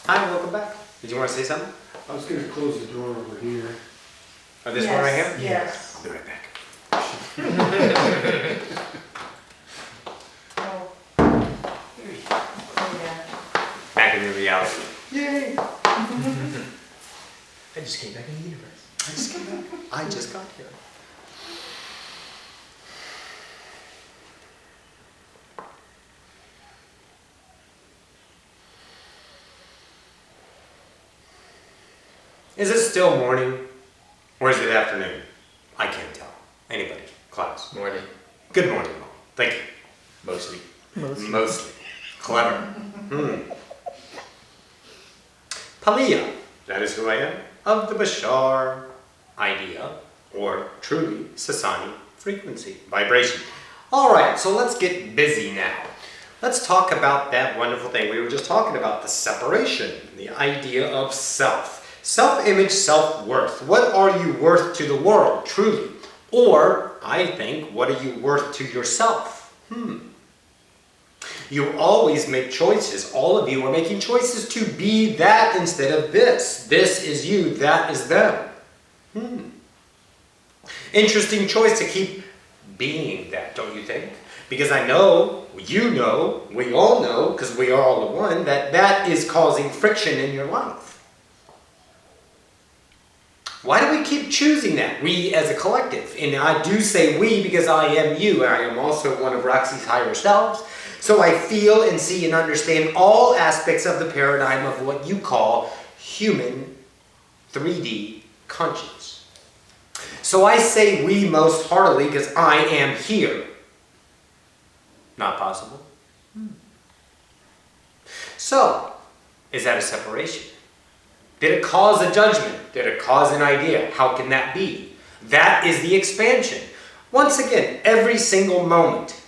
Hi, welcome back. Did you want to say something? I was going to close the door over here. Oh, this one right here? Yes. I'll be right back. Oh. Oh, yeah. Back into reality. Yay! I just came back in the universe. I just got here. Is it still morning? Or is it afternoon? I can't tell. Anybody? Class. Morning. Good morning, Mom. Thank you. Mostly. Mostly. Clever. Palia. That is who I am. Of the Bashar idea, or truly Sasani frequency, vibration. Alright, so let's get busy now. Let's talk about that wonderful thing we were just talking about, the separation, the idea of self. Self-image, self-worth. What are you worth to the world, truly? Or, I think, what are you worth to yourself? You always make choices. All of you are making choices to be that instead of this. This is you, that is them. Interesting choice to keep being that, don't you think? Because I know, you know, we all know, because we are all the one, that that is causing friction in your life. Why do we keep choosing that? We as a collective. And I do say we because I am you. And I am also one of Roxie's higher selves. So I feel and see and understand all aspects of the paradigm of what you call human 3D conscience. So I say we most heartily because I am here. Not possible. So, is that a separation? Did it cause a judgment? Did it cause an idea? How can that be? That is the expansion. Once again, every single moment,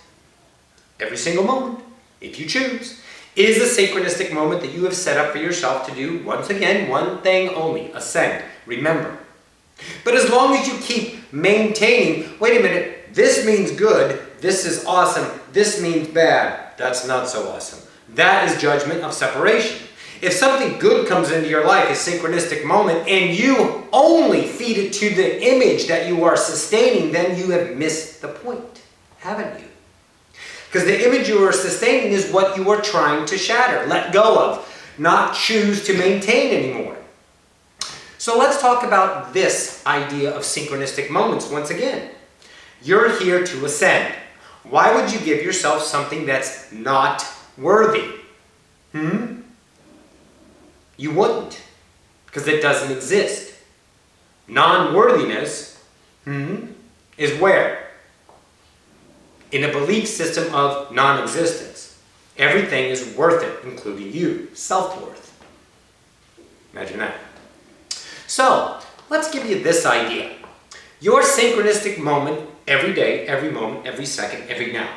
if you choose, is a synchronistic moment that you have set up for yourself to do, once again, one thing only, ascend. Remember. But as long as you keep maintaining, wait a minute, this means good, this is awesome, this means bad, that's not so awesome. That is judgment of separation. If something good comes into your life, a synchronistic moment, and you only feed it to the image that you are sustaining, then you have missed the point, haven't you? Because the image you are sustaining is what you are trying to shatter, let go of, not choose to maintain anymore. So let's talk about this idea of synchronistic moments once again. You're here to ascend. Why would you give yourself something that's not worthy? You wouldn't, because it doesn't exist. Non-worthiness is where? In a belief system of non-existence. Everything is worth it, including you, self-worth. Imagine that. So, let's give you this idea. Your synchronistic moment, every day, every moment, every second, every now,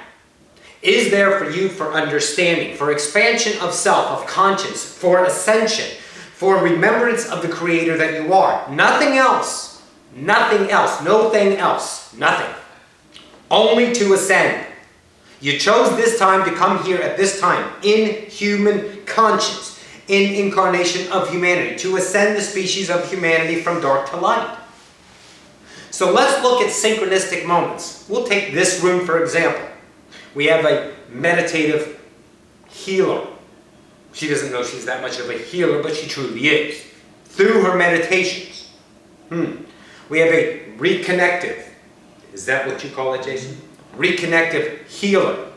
is there for you for understanding, for expansion of self, of conscience, for ascension, for remembrance of the Creator that you are. Nothing else. Nothing else. No thing else. Nothing. Only to ascend. You chose this time to come here at this time in human conscience, in incarnation of humanity, to ascend the species of humanity from dark to light. So let's look at synchronistic moments. We'll take this room for example. We have a meditative healer. She doesn't know she's that much of a healer, but she truly is. Through her meditations. We have a reconnective. Is that what you call it, Jason? Reconnective healer.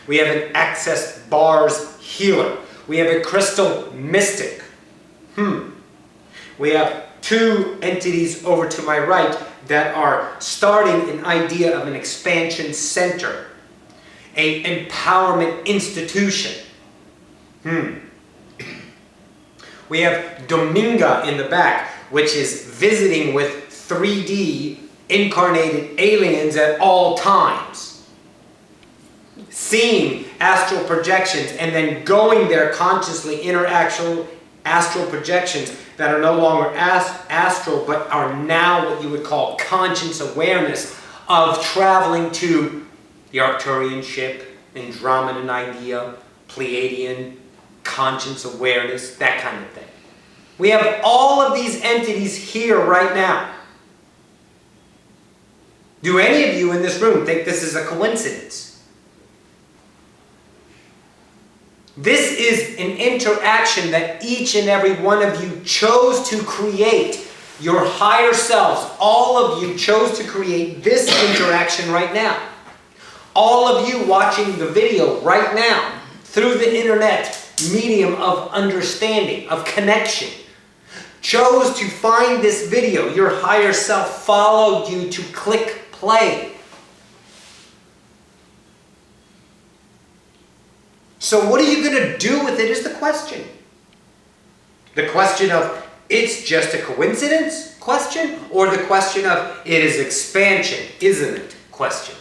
We have an access bars healer. We have a crystal mystic. We have two entities over to my right that are starting an idea of an expansion center. An empowerment institution. We have Dominga in the back, which is visiting with 3D incarnated aliens at all times. Seeing astral projections and then going there consciously, astral projections that are no longer astral but are now what you would call conscious awareness of traveling to the Arcturian ship, Andromedan idea, Pleiadian, conscience, awareness, that kind of thing. We have all of these entities here right now. Do any of you in this room think this is a coincidence? This is an interaction that each and every one of you chose to create. Your higher selves, all of you chose to create this interaction right now. All of you watching the video right now through the internet medium of understanding, of connection, chose to find this video. Your higher self followed you to click play. So what are you going to do with it is the question. The question of, it's just a coincidence question, or the question of, it is expansion, isn't it question.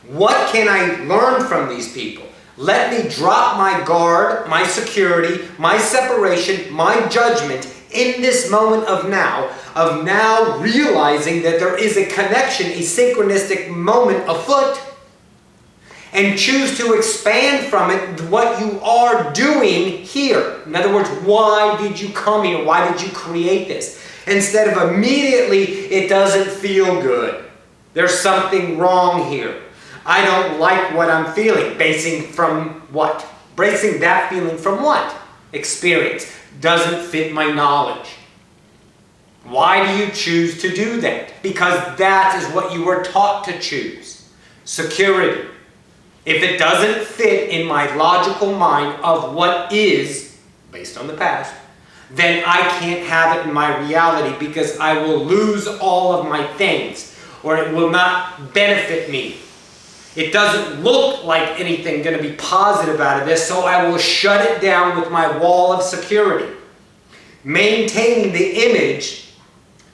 What can I learn from these people? Let me drop my guard, my security, my separation, my judgment in this moment of now realizing that there is a connection, a synchronistic moment afoot, and choose to expand from it what you are doing here. In other words, why did you come here? Why did you create this? Instead of immediately, it doesn't feel good. There's something wrong here. I don't like what I'm feeling. Basing from what? Basing that feeling from what? Experience. Doesn't fit my knowledge. Why do you choose to do that? Because that is what you were taught to choose. Security. If it doesn't fit in my logical mind of what is, based on the past, then I can't have it in my reality because I will lose all of my things, or it will not benefit me. It doesn't look like anything going to be positive out of this, so I will shut it down with my wall of security. Maintaining the image,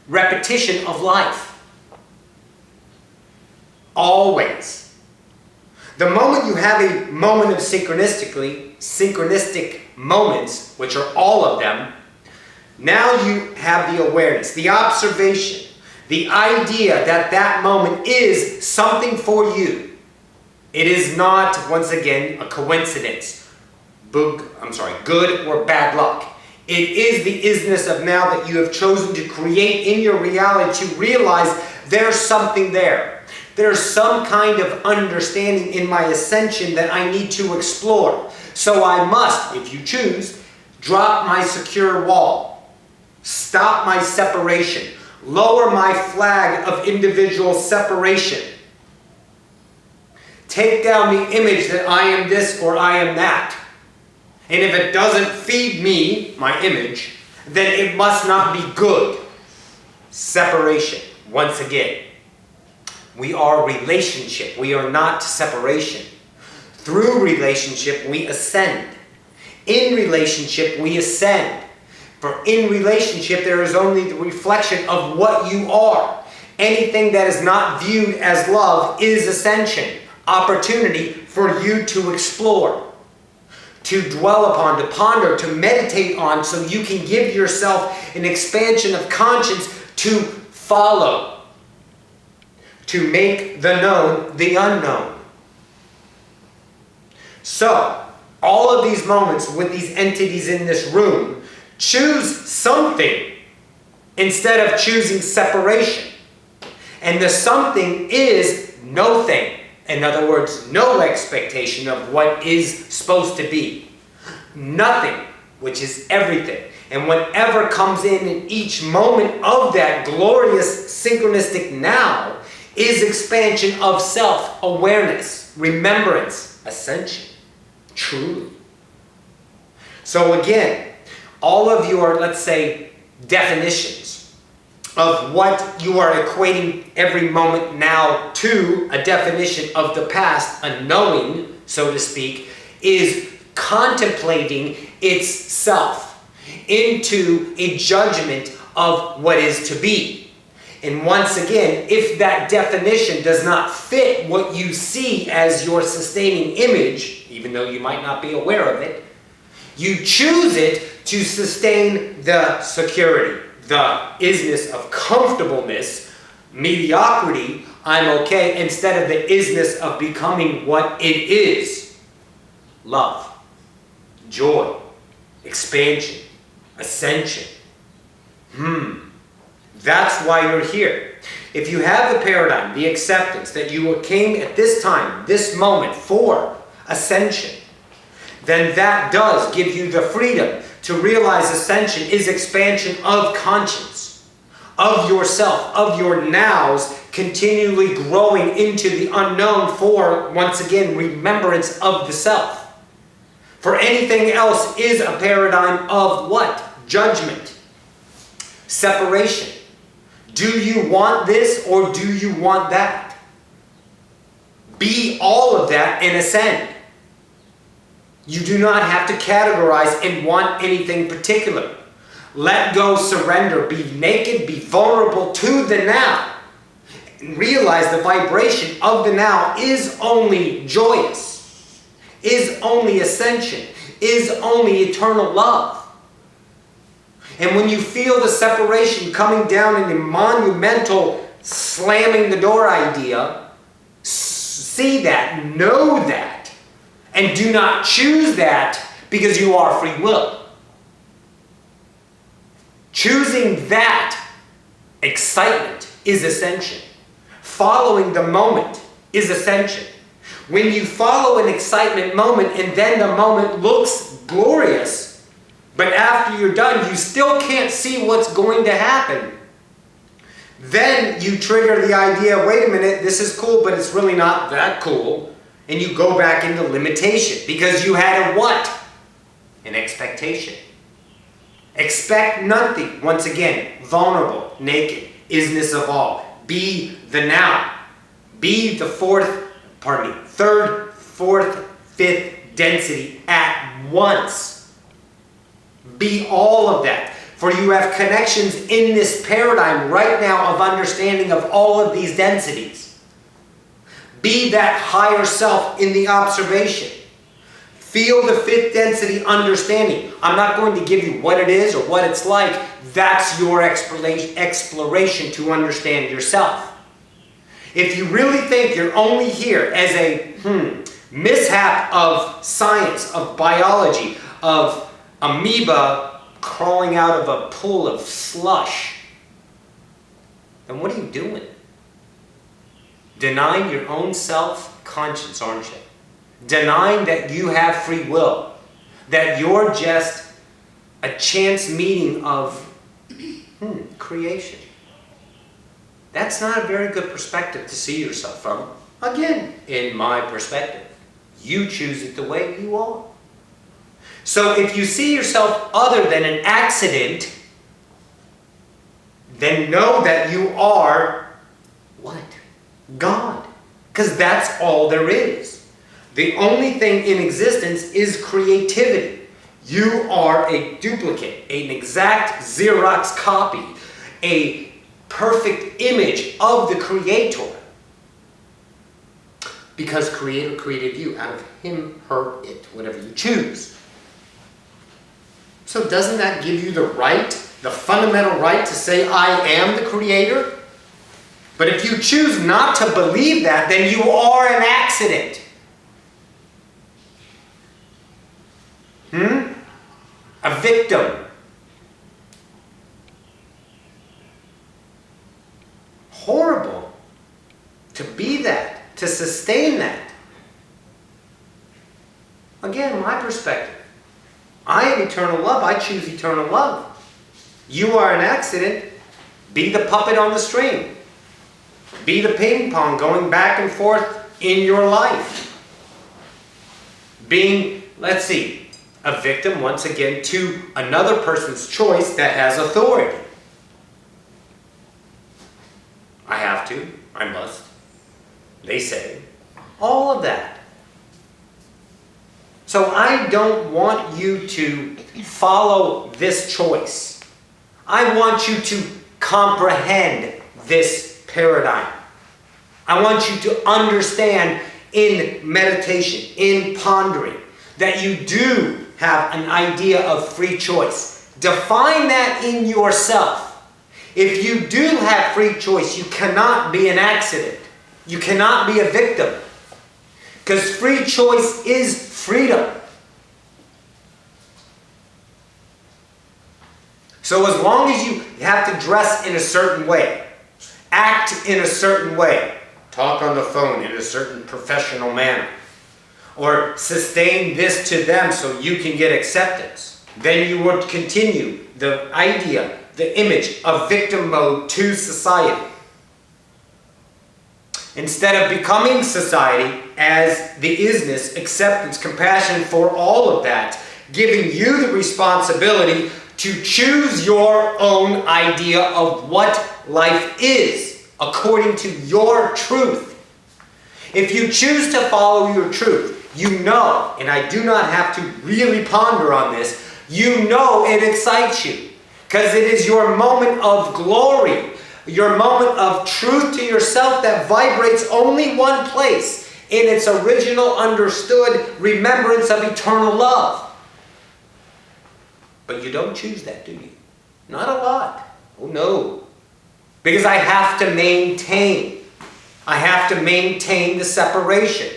repetition of life. Always. The moment you have a moment of synchronistic moments, which are all of them, now you have the awareness, the observation, the idea that that moment is something for you. It is not, once again, a coincidence. Good or bad luck. It is the isness of now that you have chosen to create in your reality to realize there's something there. There's some kind of understanding in my ascension that I need to explore. So I must, if you choose, drop my secure wall. Stop my separation. Lower my flag of individual separation. Take down the image that I am this or I am that. And if it doesn't feed me, my image, then it must not be good. Separation, once again. We are relationship. We are not separation. Through relationship, we ascend. In relationship, we ascend. For in relationship, there is only the reflection of what you are. Anything that is not viewed as love is ascension. Opportunity for you to explore, to dwell upon, to ponder, to meditate on, so you can give yourself an expansion of conscience to follow. To make the known the unknown. So, all of these moments with these entities in this room, choose something instead of choosing separation. And the something is no thing. In other words, no expectation of what is supposed to be. Nothing, which is everything. And whatever comes in each moment of that glorious synchronistic now is expansion of self-awareness, remembrance, ascension, truly. So again, all of your, let's say, definitions of what you are equating every moment now to a definition of the past, a knowing, so to speak, is contemplating itself into a judgment of what is to be. And once again, if that definition does not fit what you see as your sustaining image, even though you might not be aware of it, you choose it to sustain the security, the isness of comfortableness, mediocrity, I'm okay, instead of the isness of becoming what it is, love. joy, expansion, ascension. That's why you're here. If you have the paradigm, the acceptance that you came at this time, this moment for ascension, then that does give you the freedom to realize ascension is expansion of conscience, of yourself, of your nows, continually growing into the unknown for, once again, remembrance of the self. For anything else is a paradigm of what? Judgment. Separation. Do you want this or do you want that? Be all of that and ascend. You do not have to categorize and want anything particular. Let go, surrender, be naked, be vulnerable to the now. And realize the vibration of the now is only joyous, is only ascension, is only eternal love. And when you feel the separation coming down in the monumental slamming the door idea, see that, know that, and do not choose that because you are free will. Choosing that excitement is ascension. Following the moment is ascension. When you follow an excitement moment and then the moment looks glorious, but after you're done, you still can't see what's going to happen, then you trigger the idea, wait a minute, this is cool, but it's really not that cool. And you go back into limitation because you had a what? An expectation. Expect nothing. Once again, vulnerable, naked, isness of all. Be the now. Be the third, fourth, fifth density at once. Be all of that. For you have connections in this paradigm right now of understanding of all of these densities. Be that higher self in the observation. Feel the fifth density understanding. I'm not going to give you what it is or what it's like. That's your exploration to understand yourself. If you really think you're only here as a mishap of science, of biology, of amoeba crawling out of a pool of slush, then what are you doing? Denying your own self-conscience, aren't you? Denying that you have free will. That you're just a chance meeting of creation. That's not a very good perspective to see yourself from. Again, in my perspective, you choose it the way you are. So if you see yourself other than an accident, then know that you are what? God. Because that's all there is. The only thing in existence is creativity. You are a duplicate, an exact Xerox copy, a perfect image of the Creator. Because Creator created you out of him, her, it, whatever you choose. So doesn't that give you the right, the fundamental right to say, I am the Creator? But if you choose not to believe that, then you are an accident. A victim. Horrible to be that, to sustain that. Again, my perspective. I am eternal love. I choose eternal love. You are an accident. Be the puppet on the string. Be the ping pong going back and forth in your life. Being, let's see, a victim once again to another person's choice that has authority. I have to. I must. They say. All of that. So I don't want you to follow this choice. I want you to comprehend this paradigm. I want you to understand in meditation, in pondering, that you do have an idea of free choice. Define that in yourself. If you do have free choice, you cannot be an accident. You cannot be a victim. Because free choice is freedom. So as long as you have to dress in a certain way, act in a certain way, talk on the phone in a certain professional manner, or sustain this to them so you can get acceptance, then you would continue the idea, the image of victim mode to society. Instead of becoming society as the isness, acceptance, compassion for all of that, giving you the responsibility to choose your own idea of what life is according to your truth. If you choose to follow your truth, you know, and I do not have to really ponder on this, you know it excites you because it is your moment of glory, your moment of truth to yourself that vibrates only one place in its original understood remembrance of eternal love. But you don't choose that, do you? Not a lot. Oh no. Because I have to maintain. I have to maintain the separation.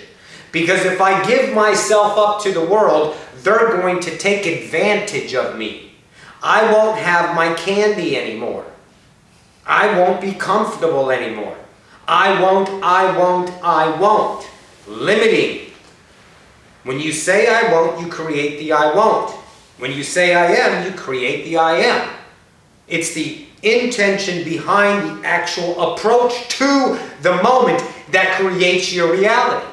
Because if I give myself up to the world, they're going to take advantage of me. I won't have my candy anymore. I won't be comfortable anymore. I won't. Limiting. When you say I won't, you create the I won't. When you say I am, you create the I am. It's the intention behind the actual approach to the moment that creates your reality.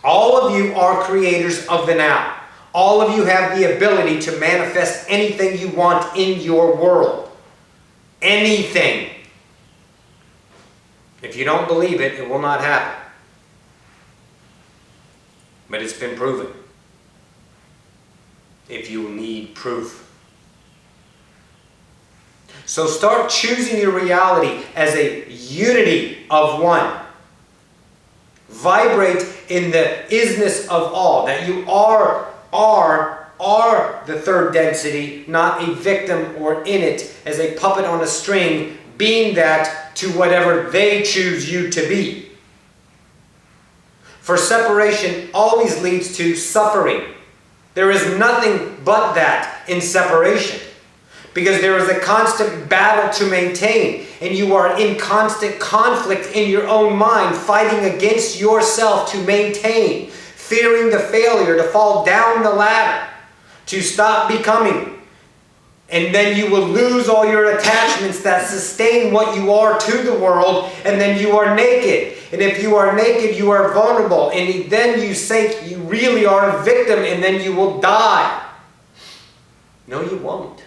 All of you are creators of the now. All of you have the ability to manifest anything you want in your world. Anything. If you don't believe it, it will not happen. But it's been proven. If you need proof. So start choosing your reality as a unity of one. Vibrate in the isness of all. That you are the third density, not a victim or in it as a puppet on a string, being that to whatever they choose you to be. For separation always leads to suffering. There is nothing but that in separation. Because there is a constant battle to maintain. And you are in constant conflict in your own mind, fighting against yourself to maintain. Fearing the failure, to fall down the ladder, to stop becoming. And then you will lose all your attachments that sustain what you are to the world. And then you are naked. And if you are naked, you are vulnerable. And then you think you really are a victim, and then you will die. No, you won't.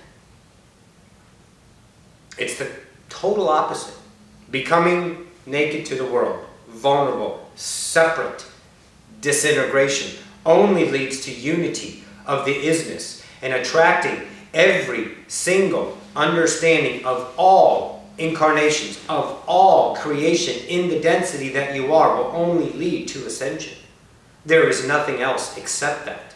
It's the total opposite. Becoming naked to the world, vulnerable, separate, disintegration, only leads to unity of the isness and attracting every single understanding of all incarnations, of all creation in the density that you are, will only lead to ascension. There is nothing else except that.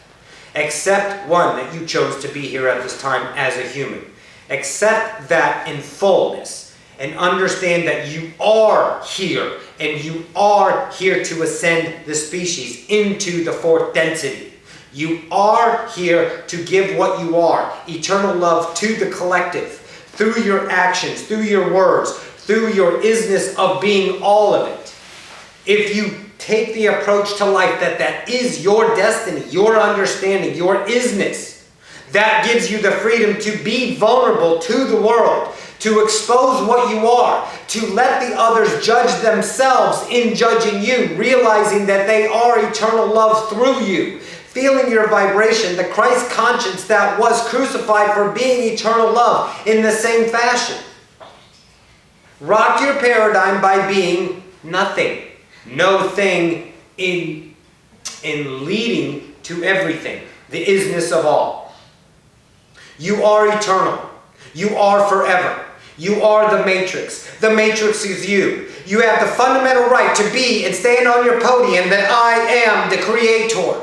Except one, that you chose to be here at this time as a human. Accept that in fullness and understand that you are here and you are here to ascend the species into the fourth density. You are here to give what you are, eternal love to the collective, through your actions, through your words, through your isness of being all of it. If you take the approach to life that is your destiny, your understanding, your isness, that gives you the freedom to be vulnerable to the world, to expose what you are, to let the others judge themselves in judging you, realizing that they are eternal love through you, feeling your vibration, the Christ conscience that was crucified for being eternal love in the same fashion. Rock your paradigm by being nothing, no thing in leading to everything, the isness of all. You are eternal. You are forever. You are the matrix. The matrix is you. You have the fundamental right to be and stand on your podium that I am the creator.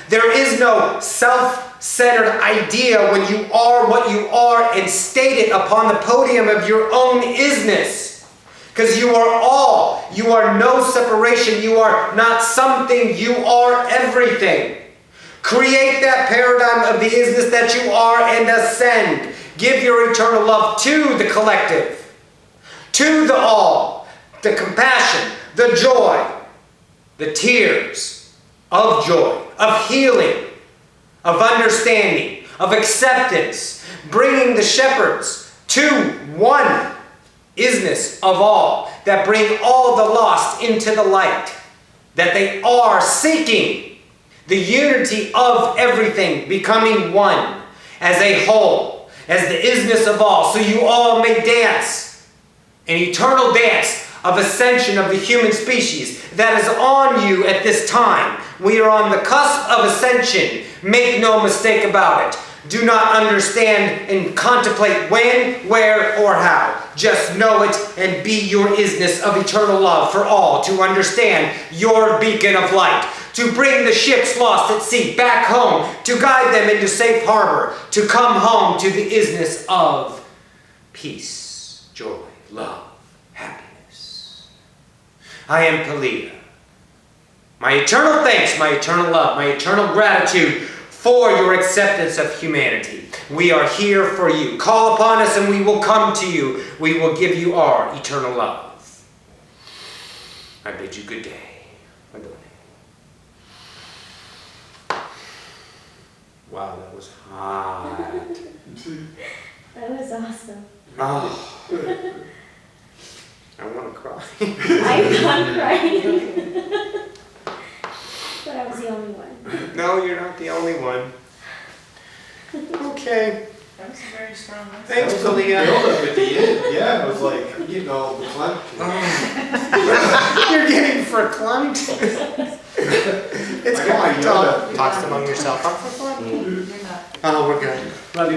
There is no self-centered idea when you are what you are and state it upon the podium of your own isness. Because you are all. You are no separation. You are not something. You are everything. Create that paradigm of the isness that you are and ascend. Give your eternal love to the collective, to the all, the compassion, the joy, the tears of joy, of healing, of understanding, of acceptance, bringing the shepherds to one isness of all, that bring all the lost into the light, that they are seeking the unity of everything, becoming one as a whole, as the isness of all, so you all may dance an eternal dance of ascension of the human species that is on you at this time. We are on the cusp of ascension. Make no mistake about it. Do not understand and contemplate when, where, or how. Just know it and be your isness of eternal love for all to understand your beacon of light, to bring the ships lost at sea back home, to guide them into safe harbor, to come home to the isness of peace, joy, love, happiness. I am Palia. My eternal thanks, my eternal love, my eternal gratitude for your acceptance of humanity. We are here for you. Call upon us and we will come to you. We will give you our eternal love. I bid you good day. Wow, that was hot. That was awesome. Oh. I want to cry. I'm not crying. But I was the only one. No, you're not the only one. Okay. That was a very strong message. Thanks, Build Palia. up at the end, yeah, it was like, getting all the climate. You're getting verklempt. It's I got my good. Yoda. Talks among yourself. I'm verklempt. You're not. Oh, we're good. Love you.